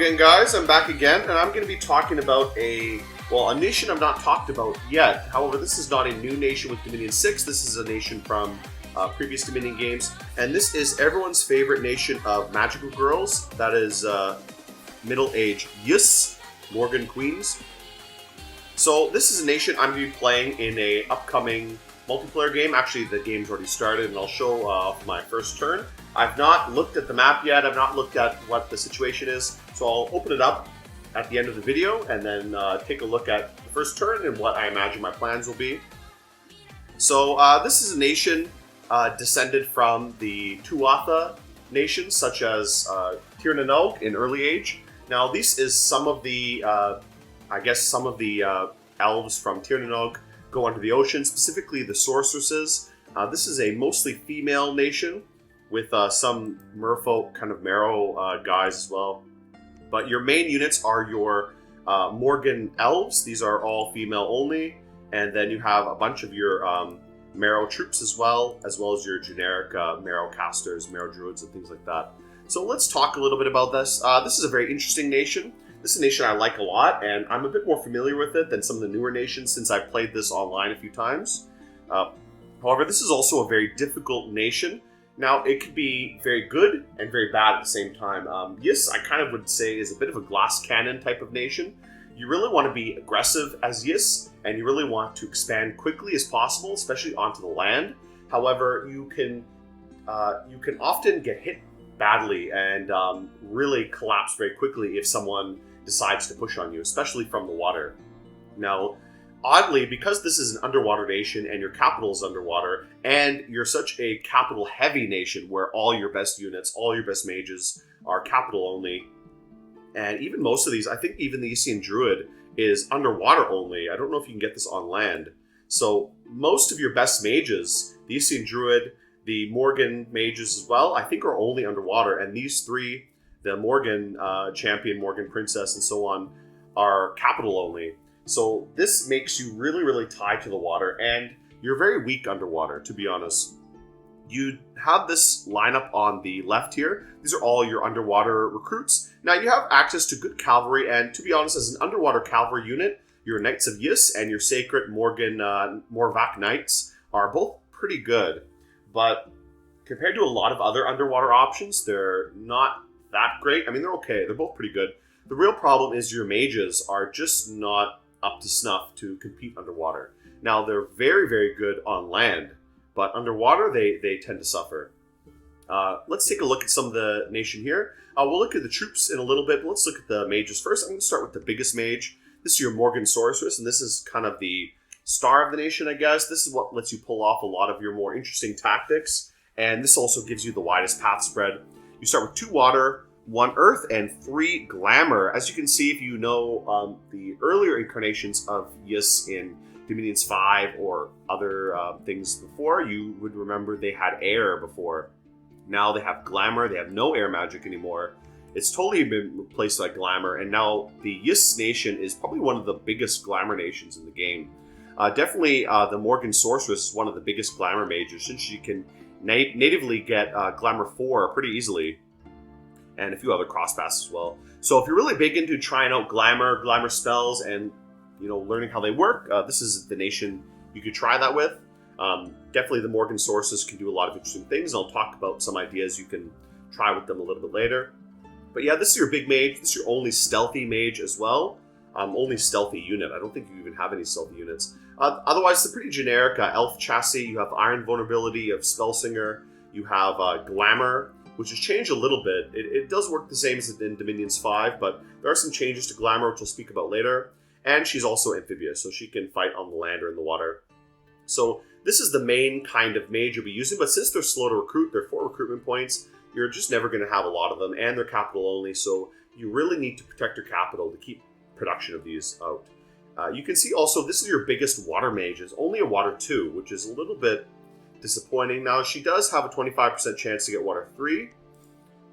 again, guys. I'm back again, and I'm going to be talking about a nation I've not talked about yet. However, this is not a new nation with Dominion 6. This is a nation from previous Dominion games, and this is everyone's favorite nation of magical girls. That is middle-aged Yus, Morgan Queens. So this is a nation I'm going to be playing in a upcoming multiplayer game. Actually, the game's already started, and I'll show my first turn. I've not looked at the map yet. I've not looked at what the situation is. So I'll open it up at the end of the video and then take a look at the first turn and what I imagine my plans will be. So this is a nation descended from the Tuatha nations, such as Tirnanog in early age. Now, this is some of the, elves from Tirnanog go under the ocean, specifically the sorceresses. This is a mostly female nation with some merfolk kind of marrow guys as well. But your main units are your Morgan elves. These are all female only. And then you have a bunch of your marrow troops as well as your generic marrow casters, marrow druids, and things like that. So let's talk a little bit about this. This is a very interesting nation. This is a nation I like a lot, and I'm a bit more familiar with it than some of the newer nations since I've played this online a few times. However, this is also a very difficult nation. Now, it could be very good and very bad at the same time. Yis, I kind of would say, is a bit of a glass cannon type of nation. You really want to be aggressive as Yis, and you really want to expand quickly as possible, especially onto the land. However, you can often get hit badly and really collapse very quickly if someone decides to push on you, especially from the water. Now, oddly, because this is an underwater nation and your capital is underwater, and you're such a capital-heavy nation where all your best units, all your best mages are capital only, and even most of these, I think even the Isian Druid is underwater only. I don't know if you can get this on land. So most of your best mages, the Isian Druid, the Morgan mages as well, I think are only underwater, and these three, the Morgan champion, Morgan princess, and so on, are capital only. So this makes you really, really tied to the water, and you're very weak underwater, to be honest. You have this lineup on the left here. These are all your underwater recruits. Now, you have access to good cavalry, and to be honest, as an underwater cavalry unit, your Knights of Yis and your Sacred Morgan Morvac Knights are both pretty good. But compared to a lot of other underwater options, they're not that great. I mean, they're okay. They're both pretty good. The real problem is your mages are just not up to snuff to compete underwater. Now, they're very, very good on land, but underwater, they tend to suffer. Let's take a look at some of the nation here. We'll look at the troops in a little bit, but let's look at the mages first. I'm going to start with the biggest mage. This is your Morgan Sorceress, and this is kind of the star of the nation, I guess. This is what lets you pull off a lot of your more interesting tactics, and this also gives you the widest path spread. You start with 2 water, 1 earth, and 3 glamour. As you can see, if you know the earlier incarnations of Yis in Dominions 5 or other things before, you would remember they had air before. Now they have glamour. They have no air magic anymore. It's totally been replaced by glamour, and now the Yis nation is probably one of the biggest glamour nations in the game. Definitely the Morgan Sorceress is one of the biggest glamour mages, since she can natively get glamour 4 pretty easily, and a few other crosspaths as well. So if you're really big into trying out glamour spells, and learning how they work, this is the nation you could try that with. Definitely the Morgan Sorceress can do a lot of interesting things. I'll talk about some ideas you can try with them a little bit later. But yeah, this is your big mage. This is your only stealthy mage as well. Only stealthy unit. I don't think you even have any stealthy units. Otherwise, it's a pretty generic elf chassis. You have Iron Vulnerability, you have Spellsinger, you have Glamour, which has changed a little bit. It does work the same as in Dominions 5, but there are some changes to Glamour, which we'll speak about later. And she's also amphibious, so she can fight on the land or in the water. So this is the main kind of mage you'll be using, but since they're slow to recruit, they're 4 recruitment points, you're just never going to have a lot of them, and they're capital only, so you really need to protect your capital to keep production of these out. You can see also, this is your biggest water mage. It's only a water 2, which is a little bit disappointing. Now, she does have a 25% chance to get water 3,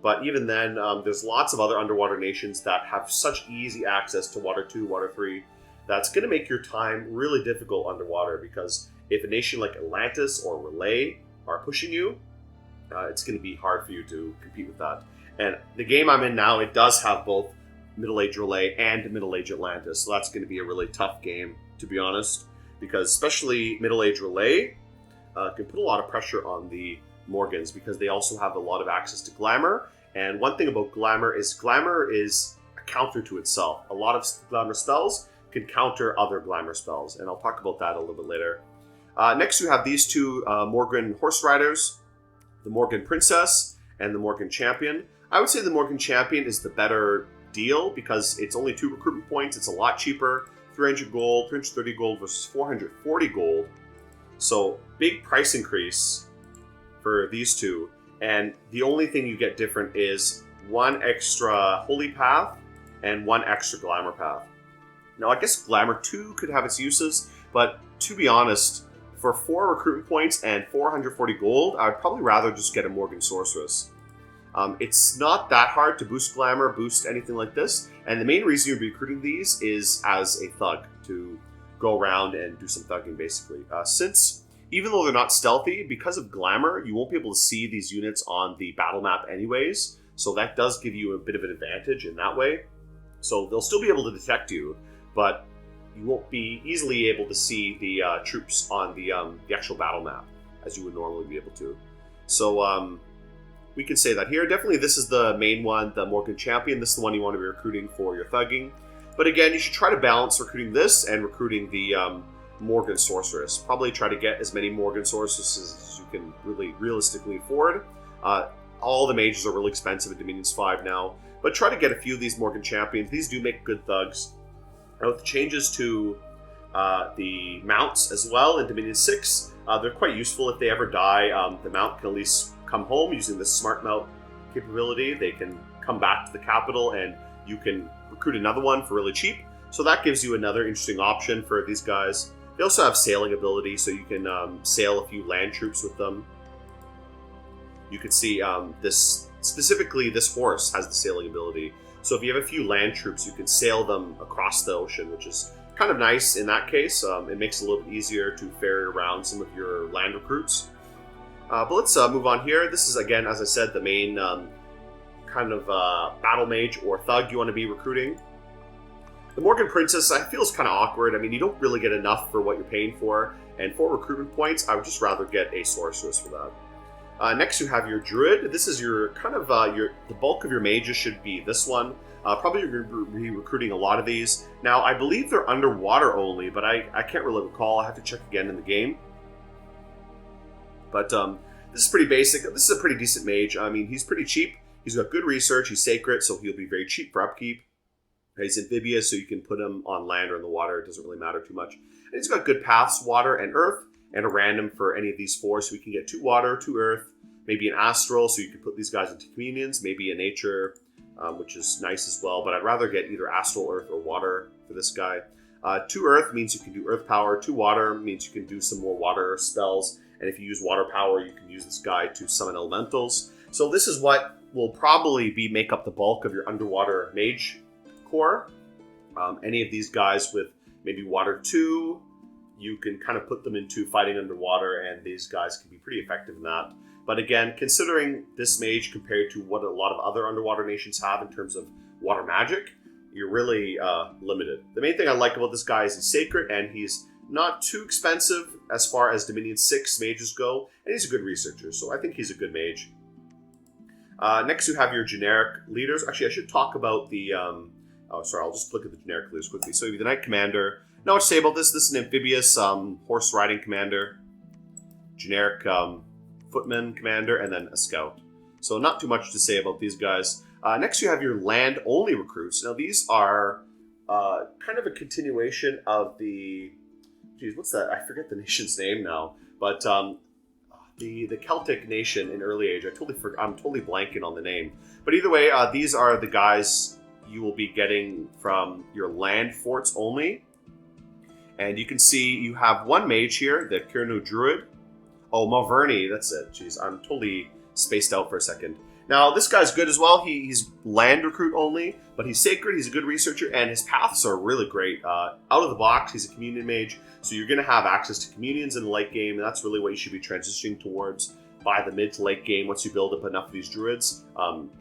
but even then, there's lots of other underwater nations that have such easy access to water 2, water 3, that's going to make your time really difficult underwater, because if a nation like Atlantis or Relay are pushing you, it's going to be hard for you to compete with that. And the game I'm in now, it does have both Middle Age Relay and Middle Age Atlantis. So that's going to be a really tough game, to be honest, because especially Middle Age Relay can put a lot of pressure on the Morgans because they also have a lot of access to Glamour. And one thing about Glamour is a counter to itself. A lot of Glamour spells can counter other Glamour spells, and I'll talk about that a little bit later. Next, you have these two Morgan Horse Riders, the Morgan Princess and the Morgan Champion. I would say the Morgan Champion is the better deal because it's only 2 recruitment points. It's a lot cheaper, 300 gold, 330 gold versus 440 gold. So big price increase for these two. And the only thing you get different is 1 extra Holy Path and 1 extra Glamour Path. Now, I guess Glamour 2 could have its uses, but to be honest, for 4 recruitment points and 440 gold, I would probably rather just get a Morgan Sorceress. It's not that hard to boost Glamour, boost anything like this, and the main reason you'll be recruiting these is as a thug, to go around and do some thugging, basically. Since, even though they're not stealthy, because of Glamour, you won't be able to see these units on the battle map anyways, so that does give you a bit of an advantage in that way. So they'll still be able to detect you, but you won't be easily able to see the troops on the actual battle map, as you would normally be able to. So we can say that here. Definitely this is the main one, the Morgan Champion. This is the one you want to be recruiting for your thugging. But again, you should try to balance recruiting this and recruiting the Morgan Sorceress. Probably try to get as many Morgan Sorceresses as you can really realistically afford. All the mages are really expensive at Dominions 5 now, but try to get a few of these Morgan Champions. These do make good thugs. Now, with the changes to the mounts as well in Dominion 6, they're quite useful if they ever die. The mount can at least come home using the smart mount capability. They can come back to the capital and you can recruit another one for really cheap. So that gives you another interesting option for these guys. They also have sailing ability, so you can sail a few land troops with them. You can see specifically this horse has the sailing ability. So if you have a few land troops, you can sail them across the ocean, which is kind of nice in that case. It makes it a little bit easier to ferry around some of your land recruits. But let's move on here. This is, again, as I said, the main kind of battle mage or thug you want to be recruiting. The Morgan Princess, I feel, is kind of awkward. I mean, you don't really get enough for what you're paying for. And for recruitment points, I would just rather get a sorceress for that. Next, you have your Druid. This is your kind of the bulk of your mages should be this one. Probably you're going to be recruiting a lot of these. Now, I believe they're underwater only, but I can't really recall. I have to check again in the game. But this is pretty basic. This is a pretty decent mage. I mean, he's pretty cheap. He's got good research. He's sacred, so he'll be very cheap for upkeep. He's amphibious, so you can put him on land or in the water. It doesn't really matter too much. And he's got good paths, water and earth, and a random for any of these 4. So we can get 2 water, 2 earth, maybe an astral, so you can put these guys into communions, maybe a nature, which is nice as well. But I'd rather get either astral, earth, or water for this guy. 2 earth means you can do earth power. 2 water means you can do some more water spells. And if you use water power, you can use this guy to summon elementals. So this is what will probably make up the bulk of your underwater mage core. Any of these guys with maybe water 2, you can kind of put them into fighting underwater, and these guys can be pretty effective in that. But again, considering this mage compared to what a lot of other underwater nations have in terms of water magic, you're really limited. The main thing I like about this guy is he's sacred, and he's not too expensive as far as Dominion 6 mages go, and he's a good researcher, so I think he's a good mage. Next, you have your generic leaders. Actually, I should talk about the... I'll just look at the generic leaders quickly. So you have the Knight Commander. Not much to say about this. This is an amphibious horse riding commander. Generic footman commander, and then a scout. So not too much to say about these guys. Next, you have your land-only recruits. Now, these are kind of a continuation of the... Geez, what's that? I forget the nation's name now. But the Celtic nation in early age. I'm totally blanking on the name. But either way, these are the guys you will be getting from your land forts only. And you can see you have one mage here, the Kiernu Druid. Oh, Malverni, that's it. Jeez, I'm totally spaced out for a second. Now, this guy's good as well. He's land recruit only, but he's sacred, he's a good researcher, and his paths are really great. Out of the box, he's a communion mage, so you're going to have access to communions in the late game, and that's really what you should be transitioning towards by the mid to late game. Once you build up enough of these druids,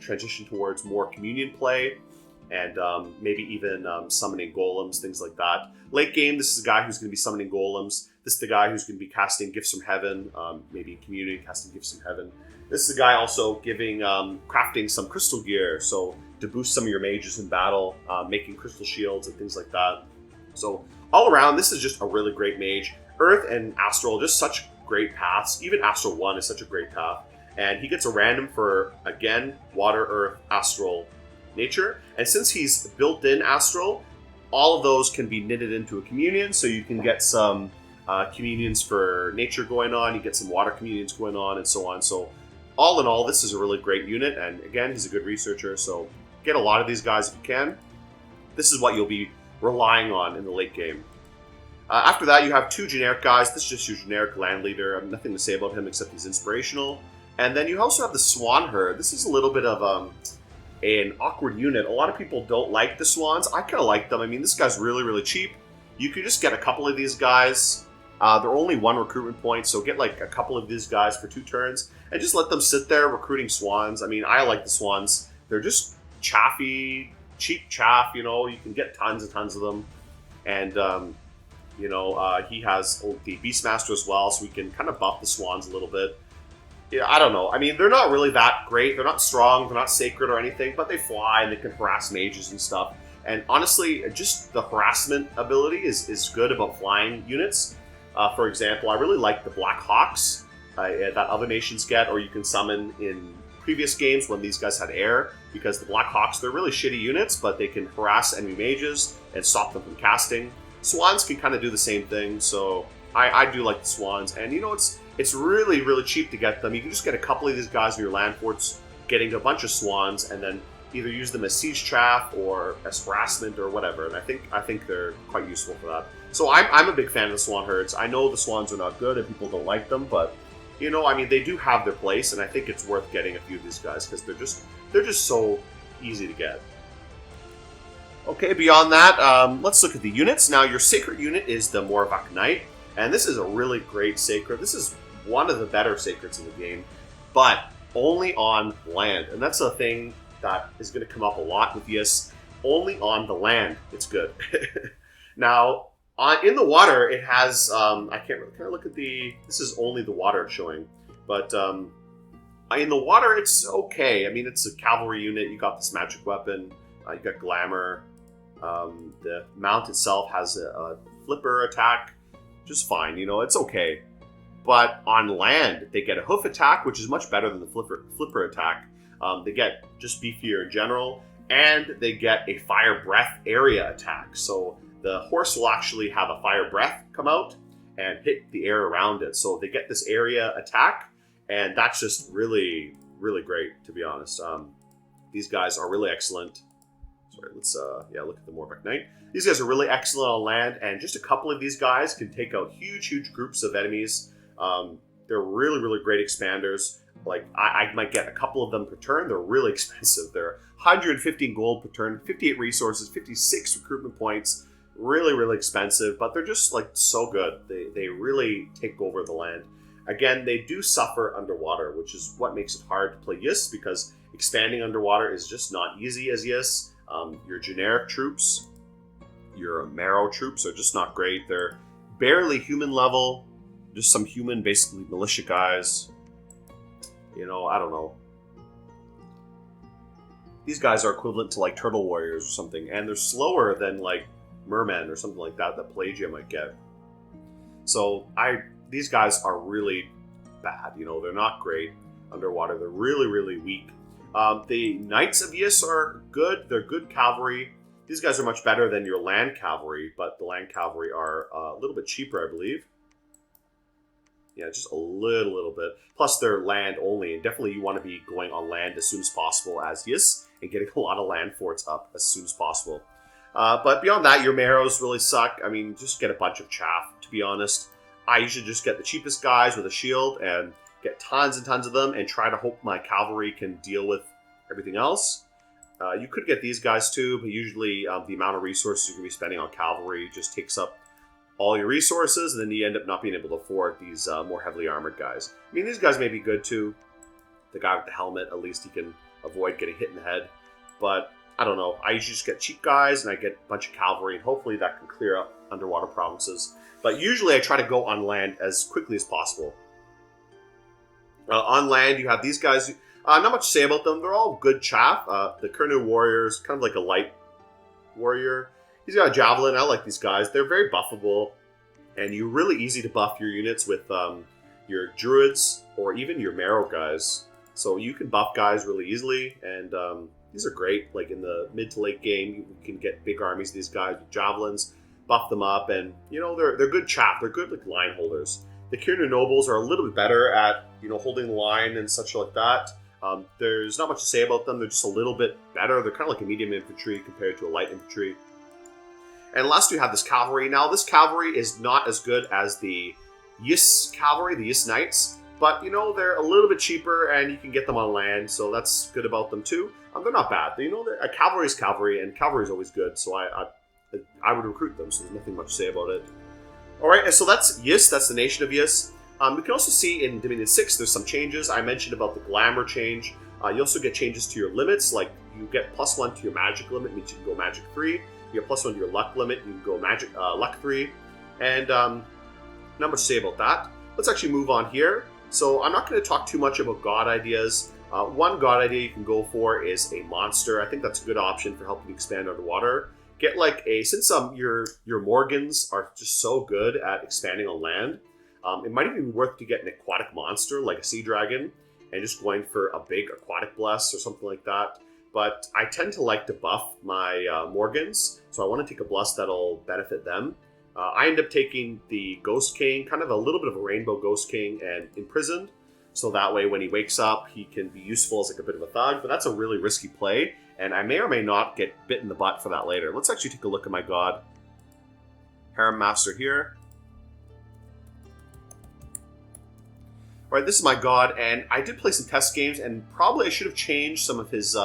transition towards more communion play, and maybe even summoning golems, things like that. Late game, this is a guy who's going to be summoning golems. This is the guy who's going to be casting Gifts from Heaven, maybe in Community, casting Gifts from Heaven. This is the guy also giving, crafting some crystal gear, so to boost some of your mages in battle, making crystal shields and things like that. So all around, this is just a really great mage. Earth and Astral, just such great paths. Even Astral 1 is such a great path. And he gets a random for, again, Water, Earth, Astral, Nature. And since he's built in Astral, all of those can be knitted into a communion, so you can get some communions for Nature going on, you get some Water communions going on, and so on. So all in all, this is a really great unit, and again, he's a good researcher, so get a lot of these guys if you can. This is what you'll be relying on in the late game. After that, you have 2 generic guys. This is just your generic land leader. I have nothing to say about him except he's inspirational. And then you also have the Swan Herd. This is a little bit of an awkward unit. A lot of people don't like the Swans. I kind of like them. I mean, this guy's really, really cheap. You could just get a couple of these guys. They're only 1 recruitment point, so get like a couple of these guys for 2 turns and just let them sit there recruiting Swans. I mean, I like the Swans. They're just chaffy, cheap chaff, you know. You can get tons and tons of them. And, he has the Beastmaster as well, so we can kind of buff the Swans a little bit. Yeah, I don't know. I mean, they're not really that great. They're not strong. They're not sacred or anything, but they fly and they can harass mages and stuff. And honestly, just the harassment ability is good about flying units. For example, I really like the Black Hawks that other nations get, or you can summon in previous games when these guys had air, because the Black Hawks, they're really shitty units, but they can harass enemy mages and stop them from casting. Swans can kind of do the same thing, so I do like the Swans. And it's really, really cheap to get them. You can just get a couple of these guys in your land forts, getting a bunch of Swans, and then either use them as siege chaff or as harassment or whatever. And I think they're quite useful for that. So I'm a big fan of the Swan Herds. I know the Swans are not good and people don't like them, but they do have their place, and I think it's worth getting a few of these guys because they're just so easy to get. Okay, beyond that, let's look at the units. Now, your Sacred unit is the Morvak Knight, and this is a really great Sacred. This is one of the better Sacreds in the game, but only on land. And that's a thing that is going to come up a lot with Yis. Only on the land, it's good. Now, in the water, it has, can I look at this is only the water showing, but in the water, it's okay. I mean, it's a cavalry unit, you got this magic weapon, you got glamour, the mount itself has a flipper attack, just fine, it's okay. But on land, they get a hoof attack, which is much better than the flipper attack. They get just beefier in general, and they get a fire breath area attack. So the horse will actually have a fire breath come out and hit the air around it. So they get this area attack, and that's just really, really great, to be honest. These guys are really excellent. Sorry, let's look at the Morvak Knight. These guys are really excellent on land, and just a couple of these guys can take out huge, huge groups of enemies. They're really, really great expanders. Like, I might get a couple of them per turn. They're really expensive. They're 115 gold per turn, 58 resources, 56 recruitment points. Really, really expensive, but they're just, like, so good. They really take over the land. Again, they do suffer underwater, which is what makes it hard to play Yis, because expanding underwater is just not easy as Yis. Your generic troops, your Marrow troops are just not great. They're barely human level. Just some human, basically militia guys. I don't know. These guys are equivalent to like Turtle Warriors or something, and they're slower than like Mermen or something like that Pelagia might get. So these guys are really bad. They're not great underwater. They're really, really weak. The Knights of Yis are good. They're good cavalry. These guys are much better than your land cavalry, but the land cavalry are a little bit cheaper, I believe. Yeah, just a little bit. Plus, they're land only, and definitely you want to be going on land as soon as possible as Yis, and getting a lot of land forts up as soon as possible. But beyond that, your Marrows really suck. I mean, just get a bunch of chaff, to be honest. I usually just get the cheapest guys with a shield, and get tons and tons of them, and try to hope my cavalry can deal with everything else. You could get these guys too, but usually the amount of resources you're going to be spending on cavalry just takes up all your resources, and then you end up not being able to afford these more heavily armored guys. I mean, these guys may be good too. The guy with the helmet, at least he can avoid getting hit in the head. But I don't know. I usually just get cheap guys and I get a bunch of cavalry, and hopefully that can clear up underwater provinces. But usually I try to go on land as quickly as possible. On land, you have these guys. Not much to say about them. They're all good chaff. The Kernu warrior is kind of like a light warrior. He's got a javelin. I like these guys. They're very buffable, and you're really easy to buff your units with your druids or even your marrow guys. So you can buff guys really easily, and these are great. Like in the mid to late game, you can get big armies of these guys with javelins, buff them up, and you know they're good chaff. They're good like line holders. The Kirnu nobles are a little bit better at holding the line and such like that. There's not much to say about them. They're just a little bit better. They're kind of like a medium infantry compared to a light infantry. And last we have this cavalry. Now this cavalry is not as good as the Yis cavalry, the Yis knights, but they're a little bit cheaper and you can get them on land, so that's good about them too. They're not bad. A cavalry is cavalry, and cavalry is always good, so I would recruit them, so there's nothing much to say about it. Alright, so that's Yis, that's the nation of Yis. We can also see in Dominion 6 there's some changes. I mentioned about the glamour change. You also get changes to your limits, like you get +1 to your magic limit, means you can go magic 3. You get +1 to your luck limit, you can go magic luck 3. And not much to say about that. Let's actually move on here. So I'm not going to talk too much about god ideas. One god idea you can go for is a monster. I think that's a good option for helping you expand underwater. Get like since your Morgans are just so good at expanding on land, it might even be worth to get an aquatic monster like a sea dragon and just going for a big aquatic bless or something like that. But I tend to like to buff my Morgans, so I want to take a bless that'll benefit them. I end up taking the Ghost King, kind of a little bit of a rainbow Ghost King, and Imprisoned. So that way when he wakes up, he can be useful as like a bit of a thug, but that's a really risky play, and I may or may not get bit in the butt for that later. Let's actually take a look at my god. Harem Master here. Alright, this is my god, and I did play some test games, and probably I should have changed some of his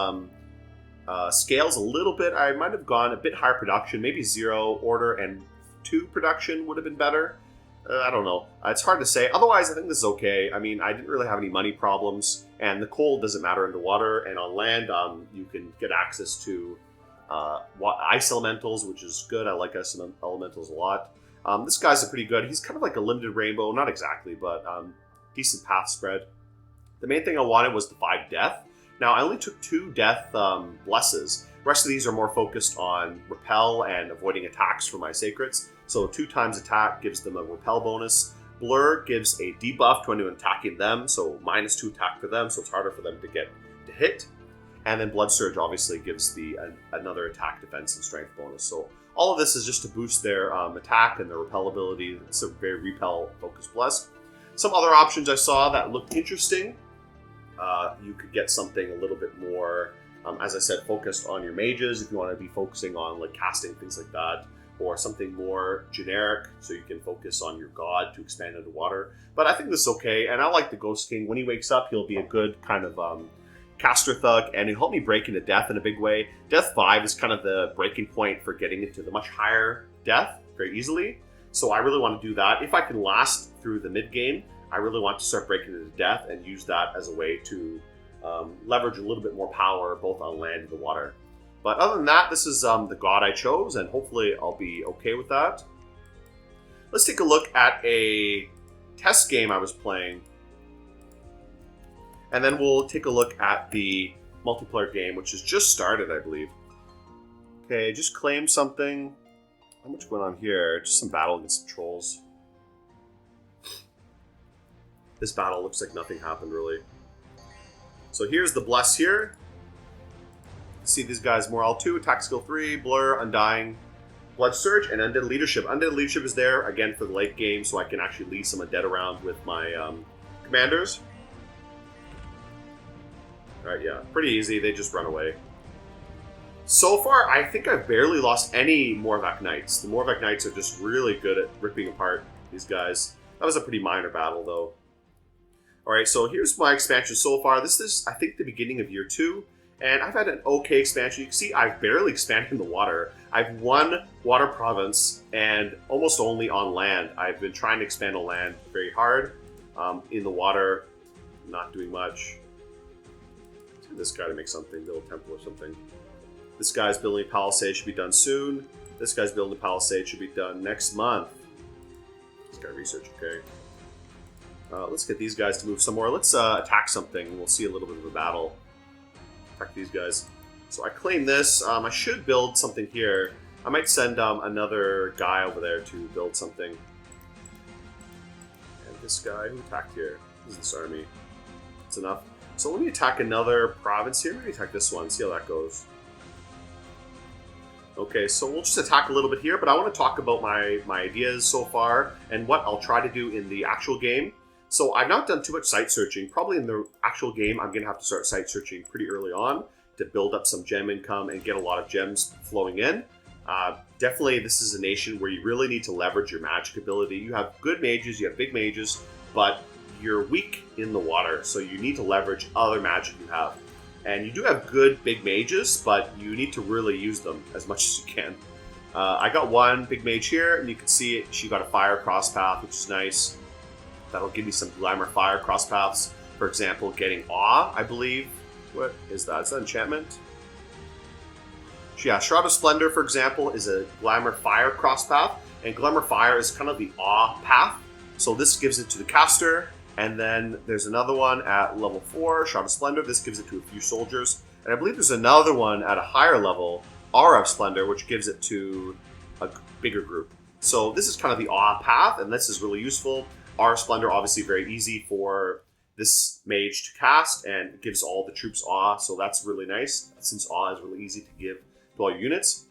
scales a little bit. I might have gone a bit higher production, maybe 0 order and 2 production would have been better. I don't know. It's hard to say. Otherwise, I think this is okay. I mean, I didn't really have any money problems, and the cold doesn't matter underwater, and on land, you can get access to ice elementals, which is good. I like ice elementals a lot. This guy's pretty good. He's kind of like a limited rainbow, not exactly, but decent path spread. The main thing I wanted was the 5 death. Now, I only took 2 death blesses. The rest of these are more focused on repel and avoiding attacks for my sacrets. So 2 times attack gives them a repel bonus. Blur gives a debuff to anyone attacking them, so -2 attack for them, so it's harder for them to get to hit. And then Blood Surge obviously gives another attack, defense, and strength bonus. So all of this is just to boost their attack and their repel ability. It's a very repel-focused bless. Some other options I saw that looked interesting. You could get something a little bit more, as I said, focused on your mages if you want to be focusing on like casting, things like that. Or something more generic, so you can focus on your god to expand underwater. But I think this is okay, and I like the Ghost King. When he wakes up, he'll be a good kind of caster thug, and he'll help me break into death in a big way. Death 5 is kind of the breaking point for getting into the much higher death very easily. So I really want to do that. If I can last through the mid-game, I really want to start breaking into death and use that as a way to leverage a little bit more power both on land and the water. But other than that, this is the god I chose, and hopefully I'll be okay with that. Let's take a look at a test game I was playing. And then we'll take a look at the multiplayer game, which has just started, I believe. Okay, just claim something. How much going on here? Just some battle against some trolls. This battle looks like nothing happened, really. So here's the bless here. See these guys, Morale 2, Attack Skill 3, Blur, Undying, Blood Surge, and Undead Leadership. Undead Leadership is there, again, for the late game, so I can actually lead some Undead around with my commanders. Alright, yeah, pretty easy, they just run away. So far, I think I've barely lost any Morvac Knights. The Morvac Knights are just really good at ripping apart these guys. That was a pretty minor battle, though. Alright, so here's my expansion so far. This is, I think, the beginning of year 2. And I've had an okay expansion. You can see I've barely expanded in the water. I've one water province and almost only on land. I've been trying to expand on land very hard. In the water, not doing much. Let's get this guy to make something, little temple or something. This guy's building a palisade, should be done soon. This guy's building a palisade, should be done next month. This guy research, okay. Let's get these guys to move somewhere. Let's attack something. We'll see a little bit of a battle. Attack these guys. So I claim this. I should build something here. I might send another guy over there to build something. And this guy, who attacked here? This is this army. That's enough. So let me attack another province here. Let me attack this one, see how that goes. Okay, so we'll just attack a little bit here, but I want to talk about my ideas so far and what I'll try to do in the actual game. So I've not done too much site searching. Probably in the actual game, I'm going to have to start site searching pretty early on to build up some gem income and get a lot of gems flowing in. Definitely, this is a nation where you really need to leverage your magic ability. You have good mages, you have big mages, but you're weak in the water, so you need to leverage other magic you have. And you do have good big mages, but you need to really use them as much as you can. I got one big mage here, and you can see she got a fire cross path, which is nice. That'll give me some glamour fire cross paths. For example, getting awe, I believe. What is that? Is that enchantment? Yeah, Shroud of Splendor, for example, is a glamour fire cross path, and glamour fire is kind of the awe path. So this gives it to the caster. And then there's another one at level 4, Shroud of Splendor. This gives it to a few soldiers. And I believe there's another one at a higher level, Aura of Splendor, which gives it to a bigger group. So this is kind of the awe path, and this is really useful. Aura of Splendor, obviously very easy for this mage to cast, and it gives all the troops awe, so that's really nice, since awe is really easy to give to all your units.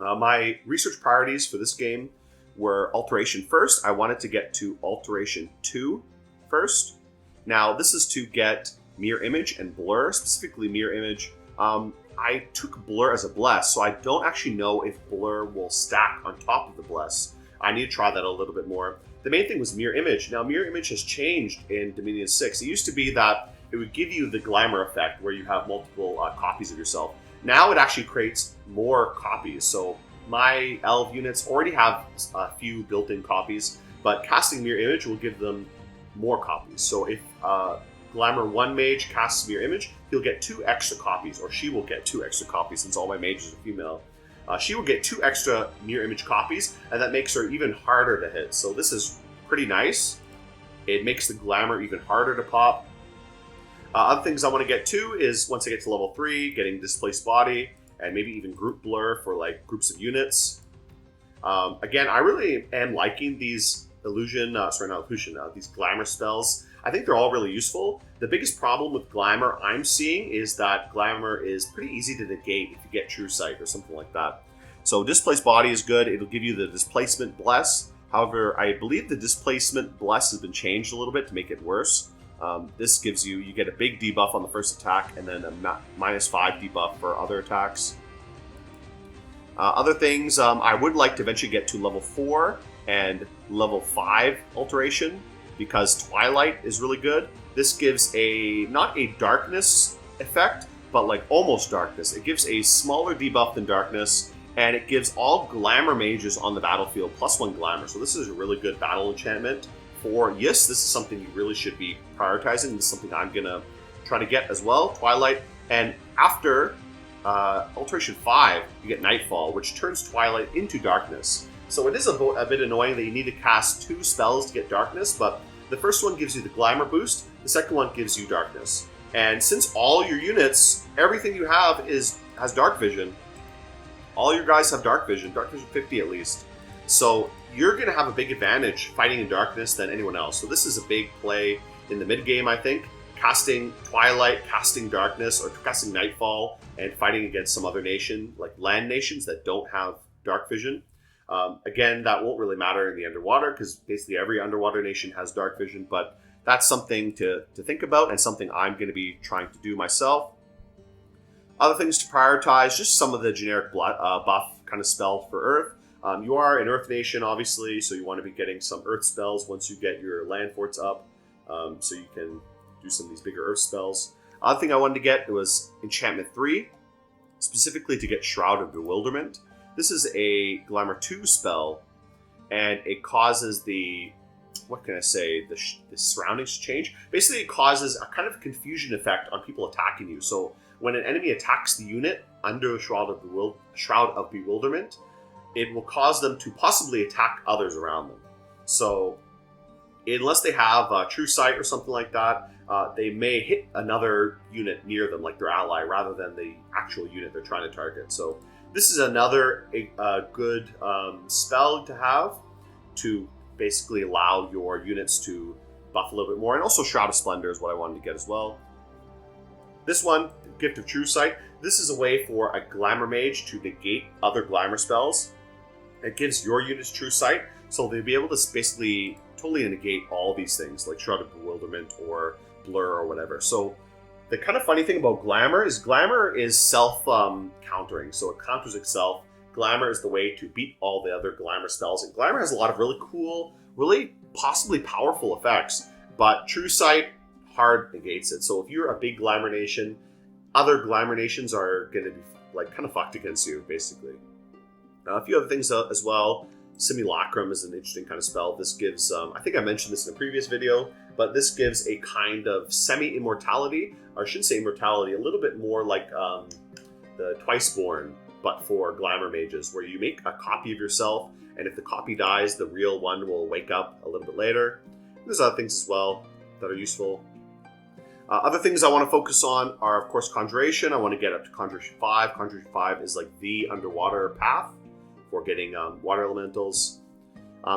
My research priorities for this game were Alteration first. I wanted to get to Alteration 2 first. Now, this is to get Mirror Image and Blur, specifically Mirror Image. I took Blur as a Bless, so I don't actually know if Blur will stack on top of the Bless. I need to try that a little bit more. The main thing was Mirror Image. Now, Mirror Image has changed in Dominion 6. It used to be that it would give you the glamour effect where you have multiple copies of yourself. Now it actually creates more copies. So my elf units already have a few built-in copies, but casting Mirror Image will give them more copies. So if Glamour 1 mage casts Mirror Image, he'll get 2 extra copies, or she will get 2 extra copies since all my mages are female. She will get 2 extra Mirror Image copies, and that makes her even harder to hit. So this is pretty nice. It makes the Glamour even harder to pop. Other things I want to get to is, once I get to level 3, getting Displaced Body, and maybe even Group Blur for like groups of units. Again, I really am liking these these Glamour spells. I think they're all really useful. The biggest problem with Glamour I'm seeing is that Glamour is pretty easy to negate if you get True Sight or something like that. So Displaced Body is good. It'll give you the Displacement Bless. However, I believe the Displacement Bless has been changed a little bit to make it worse. This gives you get a big debuff on the first attack and then a -5 debuff for other attacks. Other things, I would like to eventually get to level 4 and level 5 alteration, because Twilight is really good. This gives not a darkness effect, but like almost darkness. It gives a smaller debuff than darkness, and it gives all glamour mages on the battlefield +1 glamour. So this is a really good battle enchantment for This is something you really should be prioritizing. This is something I'm gonna try to get as well, Twilight. And after Alteration 5, you get Nightfall, which turns Twilight into darkness. So it is a bit annoying that you need to cast 2 spells to get darkness, but the first one gives you the glamour boost, the second one gives you darkness. And since all your units, everything you have has dark vision, all your guys have dark vision 50 at least. So you're going to have a big advantage fighting in darkness than anyone else. So this is a big play in the mid game, I think. Casting Twilight, casting Darkness, or casting Nightfall, and fighting against some other nation, like land nations that don't have dark vision. Again, that won't really matter in the underwater, because basically every underwater nation has dark vision, but that's something to think about and something I'm going to be trying to do myself. Other things to prioritize, just some of the generic buff kind of spells for Earth. You are an Earth nation, obviously, so you want to be getting some Earth spells once you get your land forts up, so you can do some of these bigger Earth spells. Other thing I wanted to get was Enchantment 3, specifically to get Shroud of Bewilderment. This is a Glamour 2 spell, and it causes the surroundings to change. Basically, it causes a kind of confusion effect on people attacking you. So when an enemy attacks the unit under a Shroud of Bewilderment, it will cause them to possibly attack others around them. So unless they have True Sight or something like that, they may hit another unit near them, like their ally, rather than the actual unit they're trying to target. So this is another good spell to have to basically allow your units to buff a little bit more. And also Shroud of Splendor is what I wanted to get as well. This one, Gift of True Sight, this is a way for a Glamour Mage to negate other Glamour spells. It gives your units True Sight, so they'll be able to basically totally negate all these things, like Shroud of Bewilderment or Blur or whatever. So the kind of funny thing about Glamour is self-countering, so it counters itself. Glamour is the way to beat all the other Glamour spells, and Glamour has a lot of really cool, really possibly powerful effects, but True Sight hard negates it. So if you're a big Glamour nation, other Glamour nations are going to be like kind of fucked against you, basically. A few other things as well. Simulacrum is an interesting kind of spell. This gives, I think I mentioned this in a previous video, but this gives a kind of semi-immortality, or I shouldn't say immortality, a little bit more like the Twiceborn, but for Glamour Mages, where you make a copy of yourself, and if the copy dies, the real one will wake up a little bit later. There's other things as well that are useful. Other things I want to focus on are, of course, Conjuration. I want to get up to Conjuration 5. Conjuration 5 is like the underwater path for getting water elementals.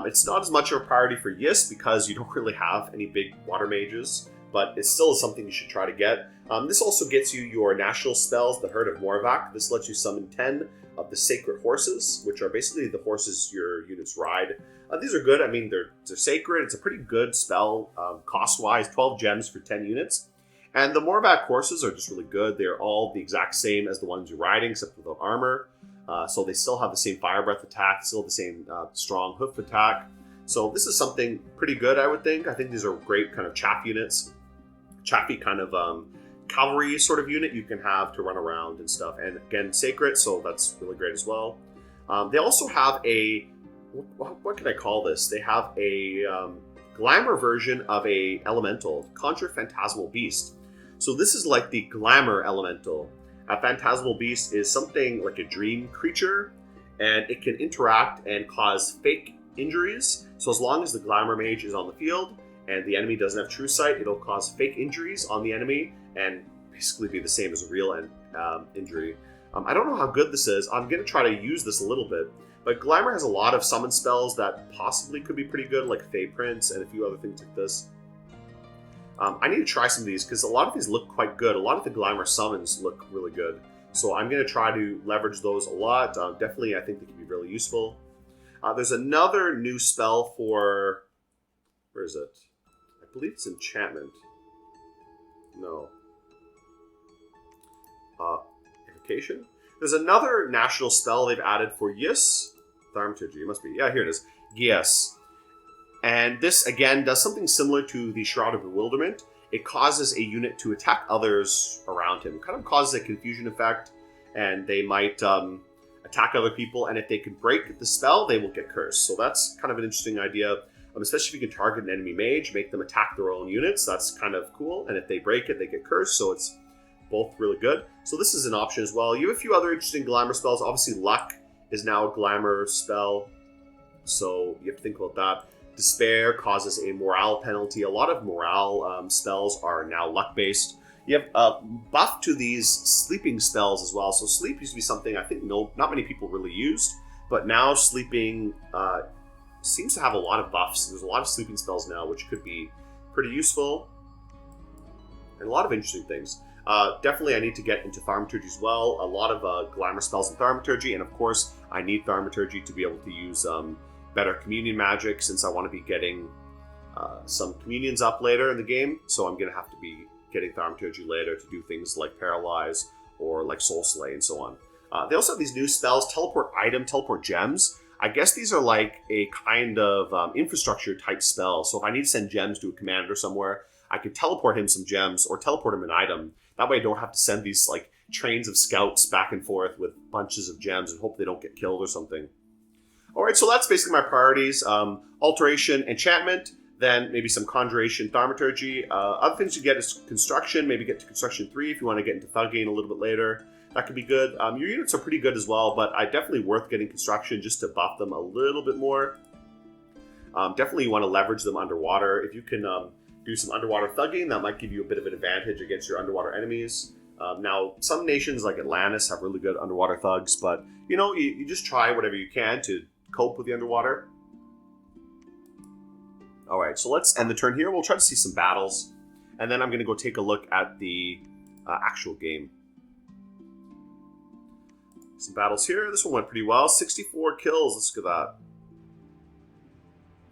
It's not as much of a priority for Yis because you don't really have any big water mages, but it still is something you should try to get. This also gets you your national spells, the Herd of Morvac. This lets you summon 10 of the Sacred Horses, which are basically the horses your units ride. These are good. I mean, they're sacred. It's a pretty good spell cost-wise, 12 gems for 10 units. And the Morvac horses are just really good. They're all the exact same as the ones you're riding, except without armor. So they still have the same fire breath attack, still the same strong hoof attack. So this is something pretty good, I would think. I think these are great kind of chaff units. Chaffy kind of cavalry sort of unit you can have to run around and stuff. And again, sacred, so that's really great as well. They also have a, what can I call this? They have a glamour version of a elemental, Conjure Phantasmal Beast. So this is like the glamour elemental. A Phantasmal Beast is something like a dream creature, and it can interact and cause fake injuries. So as long as the Glamour Mage is on the field and the enemy doesn't have True Sight, it'll cause fake injuries on the enemy and basically be the same as a real injury. I don't know how good this is. I'm going to try to use this a little bit, but Glamour has a lot of summon spells that possibly could be pretty good, like Fey Prince and a few other things like this. I need to try some of these because a lot of these look quite good. A lot of the Glamour summons look really good. So I'm going to try to leverage those a lot. Definitely, I think they can be really useful. There's another new spell for... Where is it? I believe it's Enchantment. No. Invocation? There's another national spell they've added for Yis. Thaumaturgy, it must be. Yeah, here it is. Yes. And this, again, does something similar to the Shroud of Bewilderment. It causes a unit to attack others around him. It kind of causes a confusion effect, and they might attack other people, and if they can break the spell, they will get cursed. So that's kind of an interesting idea, especially if you can target an enemy mage, make them attack their own units. That's kind of cool, and if they break it, they get cursed, so it's both really good. So this is an option as well. You have a few other interesting glamour spells. Obviously, Luck is now a glamour spell, so you have to think about that. Despair causes a morale penalty. A lot of morale spells are now luck-based. You have a buff to these sleeping spells as well. So sleep used to be something I think not many people really used, but now sleeping seems to have a lot of buffs. There's a lot of sleeping spells now, which could be pretty useful, and a lot of interesting things. Definitely I need to get into Thaumaturgy as well. A lot of glamour spells in Thaumaturgy, and of course I need Thaumaturgy to be able to use better communion magic, since I want to be getting some communions up later in the game, so I'm going to have to be getting Thaumaturgy later to do things like Paralyze or like Soul Slay and so on. They also have these new spells, Teleport Item, Teleport Gems. I guess these are like a kind of infrastructure type spell, so if I need to send gems to a commander somewhere, I could teleport him some gems or teleport him an item. That way I don't have to send these like trains of scouts back and forth with bunches of gems and hope they don't get killed or something. Alright, so that's basically my priorities. Alteration, Enchantment. Then maybe some Conjuration, Thaumaturgy. Other things you get is Construction. Maybe get to Construction 3 if you want to get into Thugging a little bit later. That could be good. Your units are pretty good as well, but definitely worth getting Construction just to buff them a little bit more. Definitely you want to leverage them underwater. If you can do some underwater thugging, that might give you a bit of an advantage against your underwater enemies. Now, some nations like Atlantis have really good underwater thugs, but you just try whatever you can to cope with the underwater. All right, so let's end the turn here. We'll try to see some battles, and then I'm going to go take a look at the actual game. Some battles here. This one went pretty well. 64 kills. Let's look at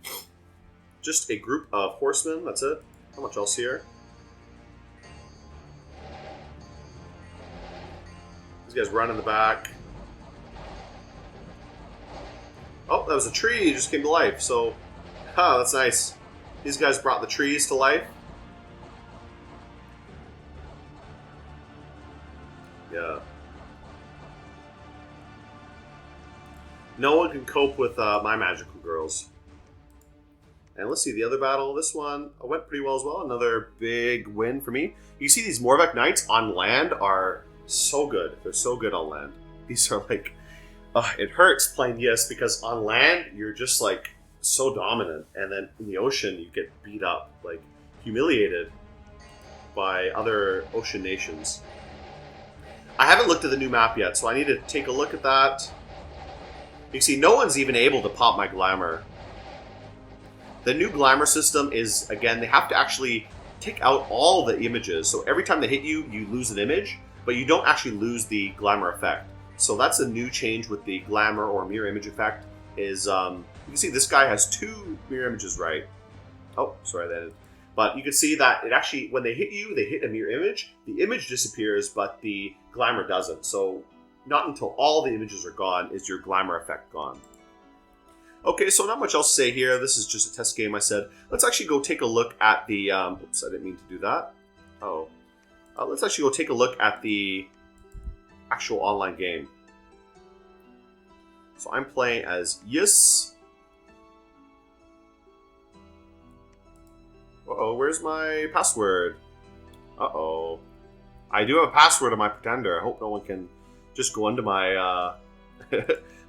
that. Just a group of horsemen. That's it. Not much else here. These guys run in the back. Oh, that was a tree. It just came to life. So, that's nice. These guys brought the trees to life. Yeah. No one can cope with my magical girls. And let's see the other battle. This one went pretty well as well. Another big win for me. You see these Morvek Knights on land are so good. They're so good on land. These are like... it hurts playing Yes because on land, you're just like so dominant. And then in the ocean, you get beat up, like humiliated by other ocean nations. I haven't looked at the new map yet, so I need to take a look at that. You see, no one's even able to pop my glamour. The new glamour system is, again, they have to actually take out all the images. So every time they hit you, you lose an image, but you don't actually lose the glamour effect. So that's a new change with the glamour or mirror image effect. Is you can see this guy has 2 mirror images, right? Oh, sorry, that. But you can see that it actually, when they hit you, they hit a mirror image. The image disappears, but the glamour doesn't. So not until all the images are gone is your glamour effect gone. Okay, so not much else to say here. This is just a test game, I said. Let's actually go take a look at the... oops, I didn't mean to do that. Oh. Let's actually go take a look at the actual online game. So I'm playing as Yes. Uh-oh, where's my password? Uh-oh. I do have a password on my pretender. I hope no one can just go into my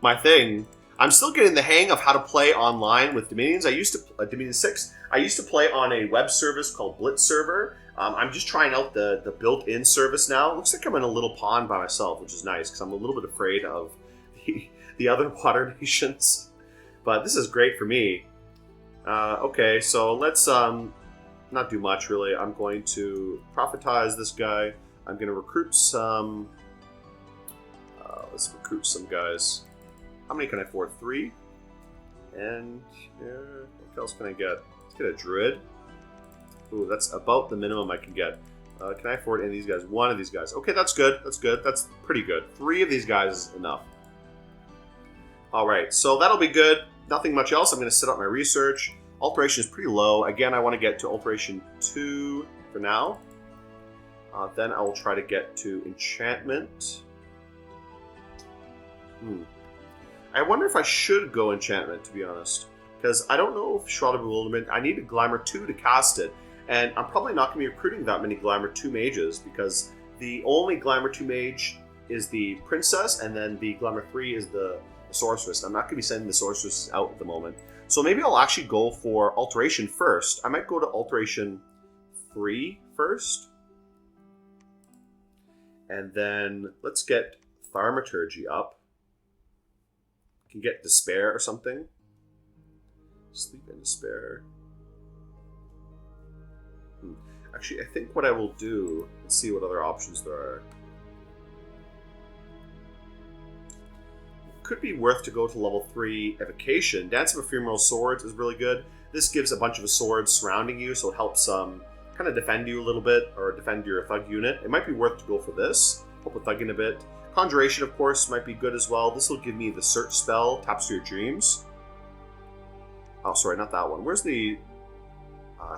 my thing. I'm still getting the hang of how to play online with Dominions. I used to Dominion 6. I used to play on a web service called Blitz Server. I'm just trying out the built-in service now. It looks like I'm in a little pond by myself, which is nice because I'm a little bit afraid of the other water nations. But this is great for me. Okay, so let's not do much really. I'm going to prophetize this guy. I'm going to recruit some. Let's recruit some guys. How many can I afford? 3. And what else can I get? Let's get a Druid. Ooh, that's about the minimum I can get. Can I afford any of these guys? 1 of these guys. Okay, that's good. That's good. That's pretty good. 3 of these guys is enough. Alright, so that'll be good. Nothing much else. I'm going to set up my research. Alteration is pretty low. Again, I want to get to Alteration 2 for now. Then I will try to get to Enchantment. I wonder if I should go Enchantment, to be honest. Because I don't know if Shroud of Bewilderment... I need a Glamour 2 to cast it. And I'm probably not going to be recruiting that many Glamour 2 mages, because the only Glamour 2 mage is the Princess, and then the Glamour 3 is the Sorceress. I'm not going to be sending the Sorceress out at the moment. So maybe I'll actually go for Alteration first. I might go to Alteration 3 first. And then let's get Thaumaturgy up. Can get Despair or something. Sleep and Despair. Actually, I think what I will do, let's see what other options there are. It could be worth to go to level 3 Evocation. Dance of Ephemeral Swords is really good. This gives a bunch of swords surrounding you, so it helps kind of defend you a little bit, or defend your thug unit. It might be worth to go for this. Help with thugging a bit. Conjuration, of course, might be good as well. This will give me the Search spell, Taps to Your Dreams. Oh, sorry, not that one. Where's the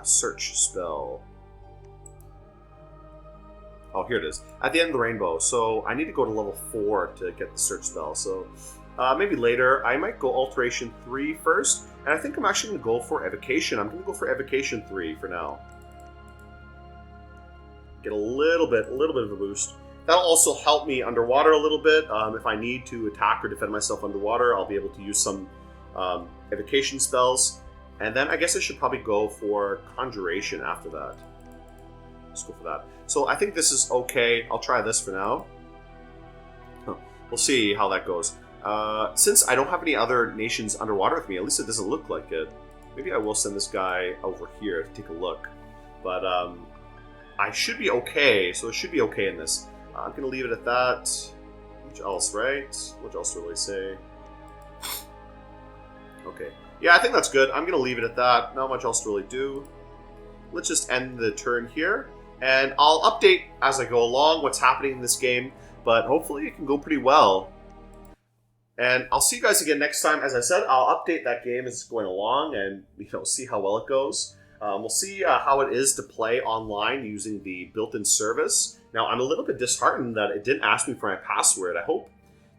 Search spell? Oh, here it is. At the end of the rainbow. So I need to go to level 4 to get the Search spell. So maybe later. I might go Alteration 3 first, and I think I'm actually going to go for Evocation. I'm going to go for Evocation 3 for now. Get a little bit of a boost. That'll also help me underwater a little bit. If I need to attack or defend myself underwater, I'll be able to use some Evocation spells. And then I guess I should probably go for Conjuration after that. Let's go for that. So I think this is okay. I'll try this for now. We'll see how that goes. Since I don't have any other nations underwater with me, at least it doesn't look like it. Maybe I will send this guy over here to take a look. But I should be okay, so it should be okay in this. I'm going to leave it at that. Which else, right? What else do I say? Okay. Yeah, I think that's good. I'm going to leave it at that. Not much else to really do. Let's just end the turn here. And I'll update as I go along what's happening in this game. But hopefully it can go pretty well. And I'll see you guys again next time. As I said, I'll update that game as it's going along and see how well it goes. We'll see how it is to play online using the built-in service. Now, I'm a little bit disheartened that it didn't ask me for my password. I hope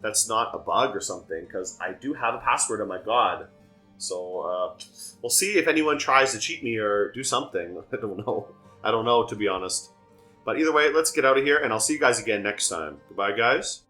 that's not a bug or something, because I do have a password on my god. So, we'll see if anyone tries to cheat me or do something. I don't know. I don't know, to be honest. But either way, let's get out of here, and I'll see you guys again next time. Goodbye, guys.